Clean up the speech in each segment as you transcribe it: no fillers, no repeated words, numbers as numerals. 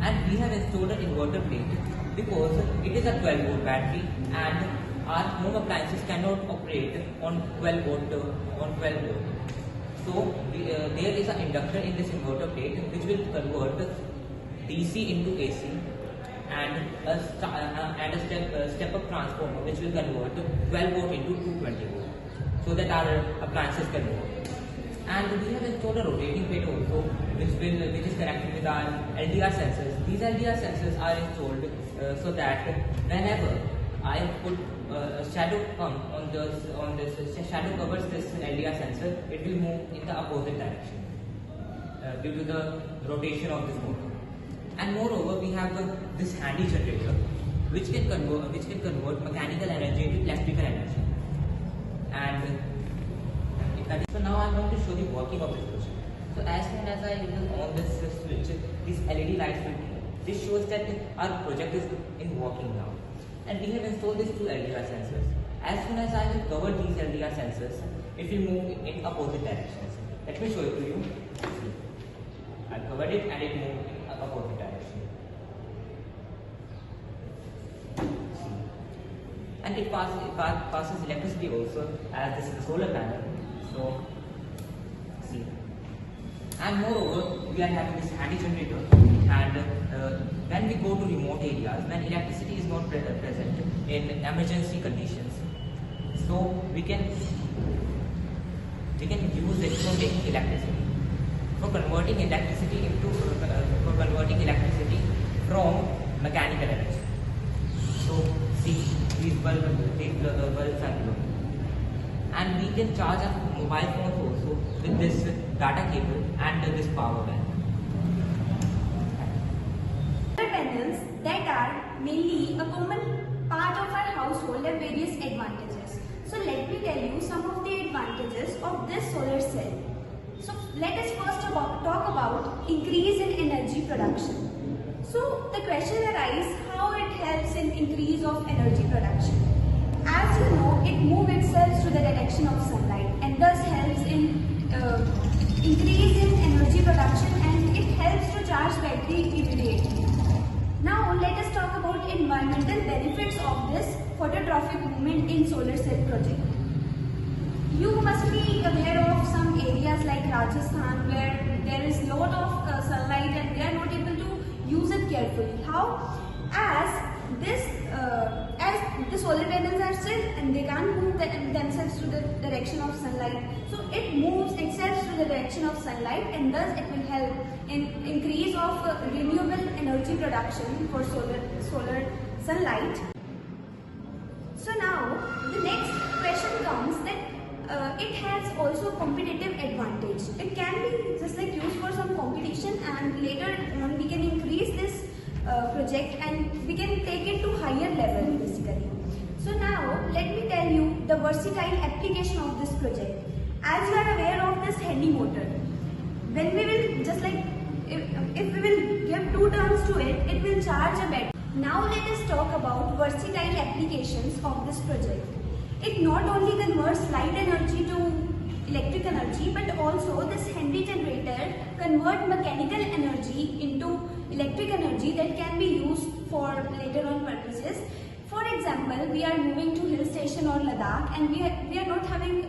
And we have installed an inverter plate because it is a 12 volt battery and our home appliances cannot operate on 12 volt. So there is an inductor in this inverter plate which will convert DC into AC, and a step-up transformer which will convert 12 volt into 220 volt, so that our appliances can work. And we have installed a rotating plate also, which is connected with our LDR sensors. These LDR sensors are installed so that whenever I put a shadow on this shadow covers this LDR sensor, it will move in the opposite direction due to the rotation of this motor. And moreover, we have this handy generator which can convert mechanical energy into electrical energy. And so now I am going to show the working of this project. So as soon as I will on this switch, these LED lights will be. This shows that our project is in working now. And we have installed these two LDR sensors. As soon as I will cover these LDR sensors, it will move in opposite directions. Let me show it to you. See. I covered it and it moved in opposite direction. See. And it passes electricity also, as this is a solar panel. So, see. And moreover, we are having this handy generator, and when we go to remote areas, when electricity is not present in emergency conditions, so we can use it for making electricity, for converting electricity from mechanical energy. So see, these bulbs are below. And we can charge our mobile phones also with this data cable and this power bank. Solar panels that are mainly a common part of our household have various advantages. So let me tell you some of the advantages of this solar cell. So let us first talk about increase in energy production. So the question arises how it helps in increase of energy production. As you know, it moves itself to the direction of sunlight and thus helps in increase in energy production, and it helps to charge battery immediately. Now let us talk about environmental benefits of this phototrophic movement in solar cell project. You must be aware of some areas like Rajasthan where there is lot of sunlight and they are not able to use it carefully. How? As the solar panels are still and they can't move themselves to the direction of sunlight. So it moves itself to the direction of sunlight, and thus it will help in increase of renewable energy production for solar sunlight. So now the next question comes that it has also competitive advantage. It can be just like used for some competition, and later on we can increase this project and we can take it to higher level basically. So now let me tell you the versatile application of this project. As you are aware of this handy motor, when we will just like if we will give 2 turns to it, it will charge a battery. Now let us talk about versatile applications of this project. It not only converts light energy to electric energy, but also this handy generator convert mechanical energy into electric energy that can be used for later on purposes. For example, we are moving to hill station or Ladakh, and we are not having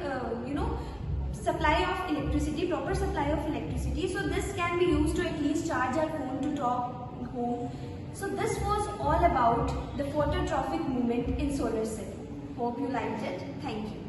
supply of electricity, proper supply of electricity. So this can be used to at least charge our phone to talk home. So this was all about the phototrophic movement in solar cell. Hope you liked it. Thank you.